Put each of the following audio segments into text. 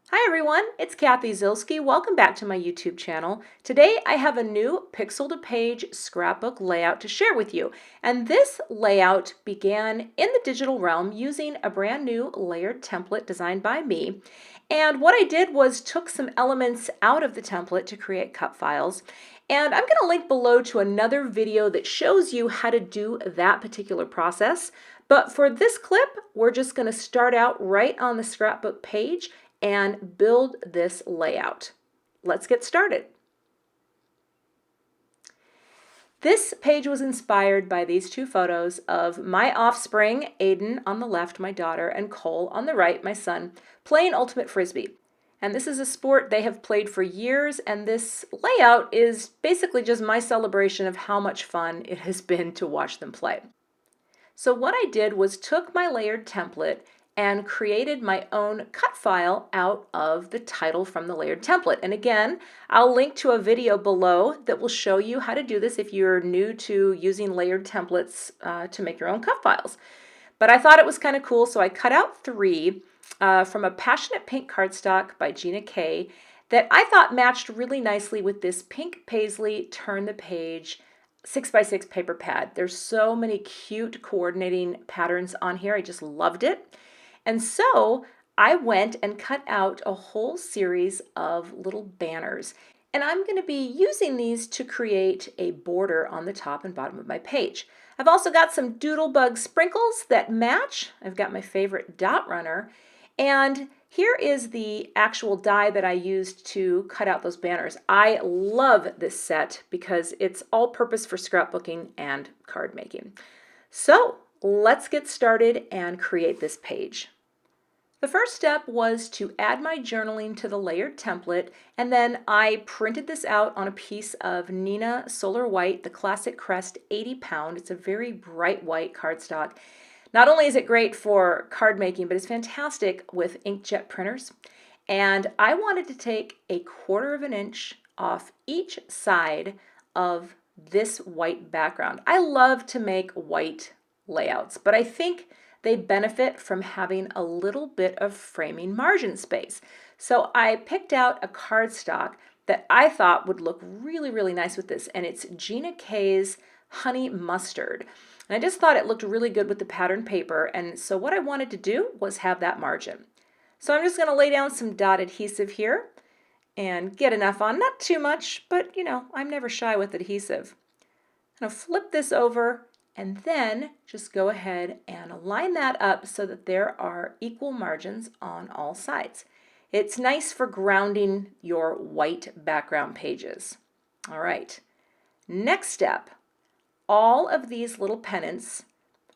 Hi everyone, it's Cathy Zielske. Welcome back to my YouTube channel. Today I have a new pixel to page scrapbook layout to share with you. And this layout began in the digital realm using a brand new layered template designed by me. And what I did was took some elements out of the template to create cut files. And I'm going to link below to another video that shows you how to do that particular process. But for this clip, we're just going to start out right on the scrapbook page and build this layout. Let's get started. This page was inspired by these two photos of my offspring, Aiden on the left, my daughter, and Cole on the right, my son, playing Ultimate Frisbee. And this is a sport they have played for years, and this layout is basically just my celebration of how much fun it has been to watch them play. So what I did was took my layered template and created my own cut file out of the title from the layered template. And again, I'll link to a video below that will show you how to do this if you're new to using layered templates to make your own cut files. But I thought it was kind of cool, so I cut out three from a Passionate Pink cardstock by Gina that I thought matched really nicely with this pink Paislee Turn the Page 6x6 paper pad. There's so many cute coordinating patterns on here. I just loved it. And so I went and cut out a whole series of little banners. And I'm going to be using these to create a border on the top and bottom of my page. I've also got some Doodlebug sprinkles that match. I've got my favorite dot runner. And here is the actual die that I used to cut out those banners. I love this set because it's all purpose for scrapbooking and card making. So let's get started and create this page. The first step was to add my journaling to the layered template, and then I printed this out on a piece of Neenah Solar White, the classic Crest 80 pound. It's a very bright white cardstock. Not only is it great for card making, but it's fantastic with inkjet printers. And I wanted to take 1/4 of an inch off each side of this white background. I love to make white layouts, but I think they benefit from having a little bit of framing margin space. So I picked out a cardstock that I thought would look really, really nice with this, and it's Gina K's Honey Mustard. And I just thought it looked really good with the pattern paper, and so what I wanted to do was have that margin. So I'm just going to lay down some dot adhesive here and get enough on, not too much, but you know, I'm never shy with adhesive. I'm going to flip this over and then just go ahead and line that up so that there are equal margins on all sides. It's nice for grounding your white background pages. All right, next step, all of these little pennants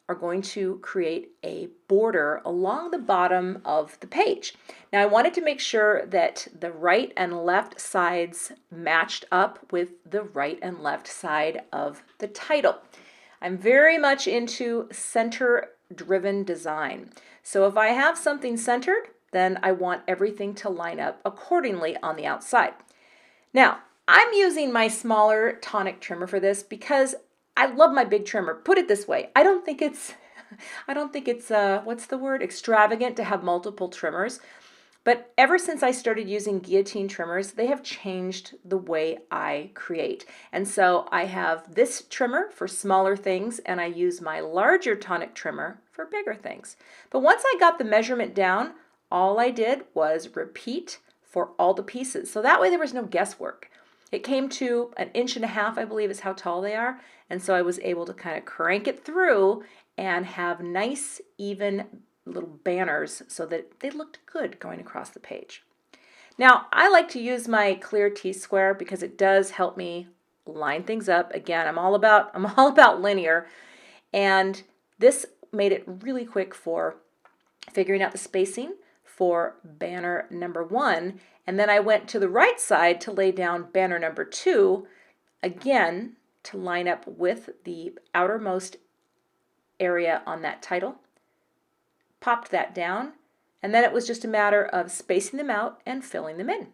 are going to create a border along the bottom of the page. Now I wanted to make sure that the right and left sides matched up with the right and left side of the title. I'm very much into center-driven design. So if I have something centered, then I want everything to line up accordingly on the outside. Now, I'm using my smaller Tonic trimmer for this because I love my big trimmer. Put it this way, I don't think it's what's the word, extravagant to have multiple trimmers. But ever since I started using guillotine trimmers, they have changed the way I create. And so I have this trimmer for smaller things, and I use my larger Tonic trimmer for bigger things. But once I got the measurement down, all I did was repeat for all the pieces. So that way there was no guesswork. It came to 1.5 inches, I believe is how tall they are. And so I was able to kind of crank it through and have nice, even little banners so that they looked good going across the page. Now I like to use my clear T-square because it does help me line things up. Again, I'm all about linear, and this made it really quick for figuring out the spacing for banner number 1, and then I went to the right side to lay down banner number 2, again to line up with the outermost area on that title. Popped that down, and then it was just a matter of spacing them out and filling them in.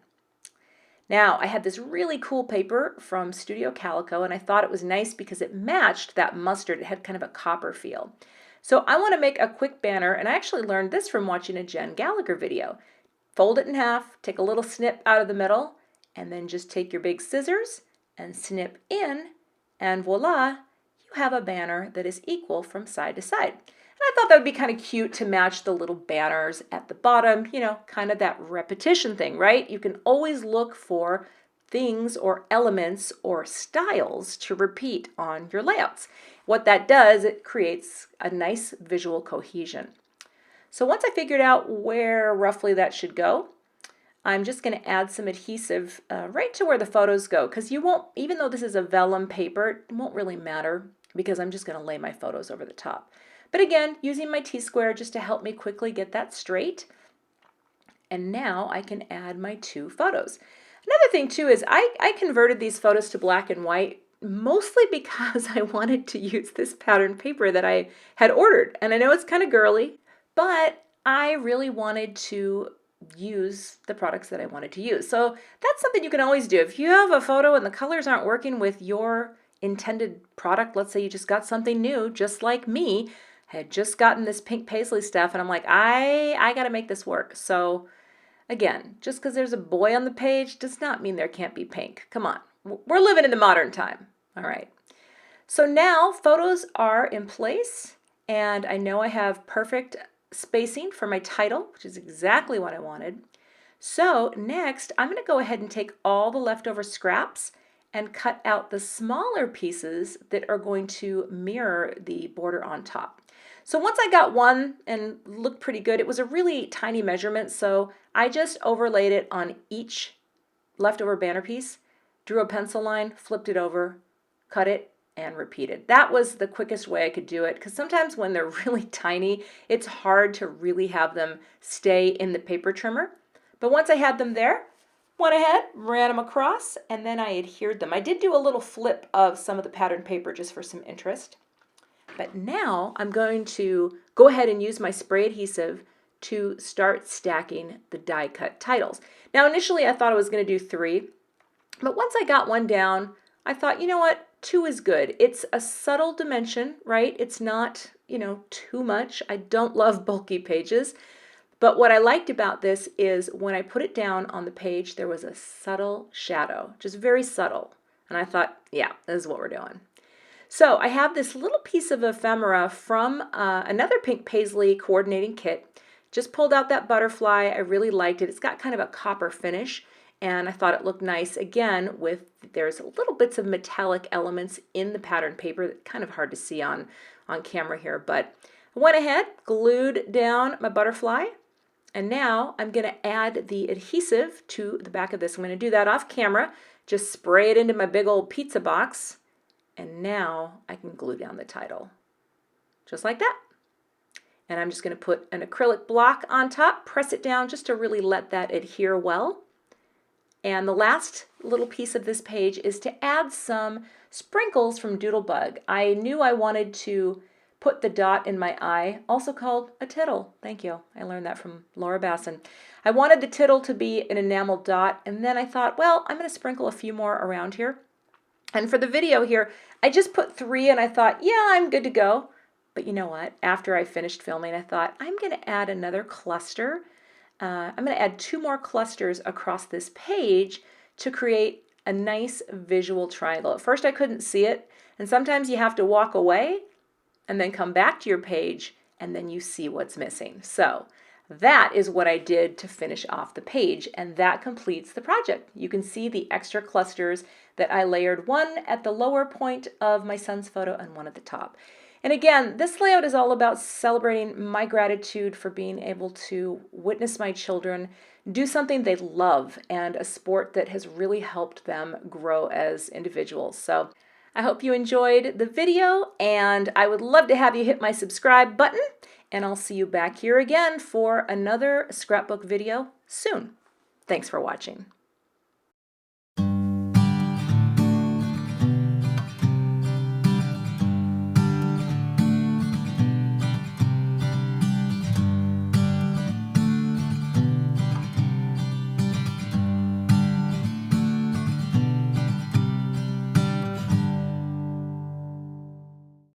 Now I had this really cool paper from Studio Calico, and I thought it was nice because it matched that mustard. It had kind of a copper feel. So I want to make a quick banner, and I actually learned this from watching a Jen Gallagher video. fold it in half, take a little snip out of the middle, and then just take your big scissors and snip in, and voila, you have a banner that is equal from side to side. And I thought that would be kind of cute to match the little banners at the bottom, you know, kind of that repetition thing, right? You can always look for things or elements or styles to repeat on your layouts. What that does, it creates a nice visual cohesion. So once I figured out where roughly that should go, I'm just going to add some adhesive right to where the photos go, because you won't, even though this is a vellum paper, it won't really matter because I'm just going to lay my photos over the top. But again, using my T-square just to help me quickly get that straight. And now I can add my 2 photos. Another thing too is I converted these photos to black and white mostly because I wanted to use this pattern paper that I had ordered. And I know it's kind of girly, but I really wanted to use the products that I wanted to use. So that's something you can always do. If you have a photo and the colors aren't working with your intended product, let's say you just got something new, just like me, I had just gotten this pink Paislee stuff and I'm like, I got to make this work. So again, just because there's a boy on the page does not mean there can't be pink. Come on, we're living in the modern time. All right. So now photos are in place and I know I have perfect spacing for my title, which is exactly what I wanted. So next, I'm going to go ahead and take all the leftover scraps and cut out the smaller pieces that are going to mirror the border on top. So once I got one and looked pretty good, it was a really tiny measurement, so I just overlaid it on each leftover banner piece, drew a pencil line, flipped it over, cut it, and repeated. That was the quickest way I could do it, because sometimes when they're really tiny, it's hard to really have them stay in the paper trimmer. But once I had them there, went ahead, ran them across, and then I adhered them. I did do a little flip of some of the pattern paper just for some interest. But now I'm going to go ahead and use my spray adhesive to start stacking the die cut titles. Now initially I thought I was going to do 3, but once I got one down, I thought, you know what? 2 is good. It's a subtle dimension, right? It's not, you know, too much. I don't love bulky pages, but what I liked about this is when I put it down on the page, there was a subtle shadow, just very subtle. And I thought, yeah, this is what we're doing. So I have this little piece of ephemera from another pink Paislee coordinating kit. Just pulled out that butterfly. I really liked it. It's got kind of a copper finish. And I thought it looked nice again with, there's little bits of metallic elements in the pattern paper that kind of hard to see on camera here, but I went ahead, glued down my butterfly, and now I'm going to add the adhesive to the back of this. I'm going to do that off camera, just spray it into my big old pizza box, and now I can glue down the title, just like that. And I'm just going to put an acrylic block on top, press it down just to really let that adhere well. And the last little piece of this page is to add some sprinkles from Doodlebug. I knew I wanted to put the dot in my eye, also called a tittle. Thank you. I learned that from Laura Basson. I wanted the tittle to be an enamel dot, and then I thought, well, I'm going to sprinkle a few more around here. And for the video here, I just put 3 and I thought, yeah, I'm good to go. But you know what? After I finished filming, I thought, I'm going to add another cluster. I'm going to add 2 more clusters across this page to create a nice visual triangle. At first I couldn't see it, and sometimes you have to walk away and then come back to your page and then you see what's missing. So that is what I did to finish off the page, and that completes the project. You can see the extra clusters that I layered, one at the lower point of my son's photo and one at the top. And again, this layout is all about celebrating my gratitude for being able to witness my children do something they love and a sport that has really helped them grow as individuals. So I hope you enjoyed the video, and I would love to have you hit my subscribe button, and I'll see you back here again for another scrapbook video soon. Thanks for watching.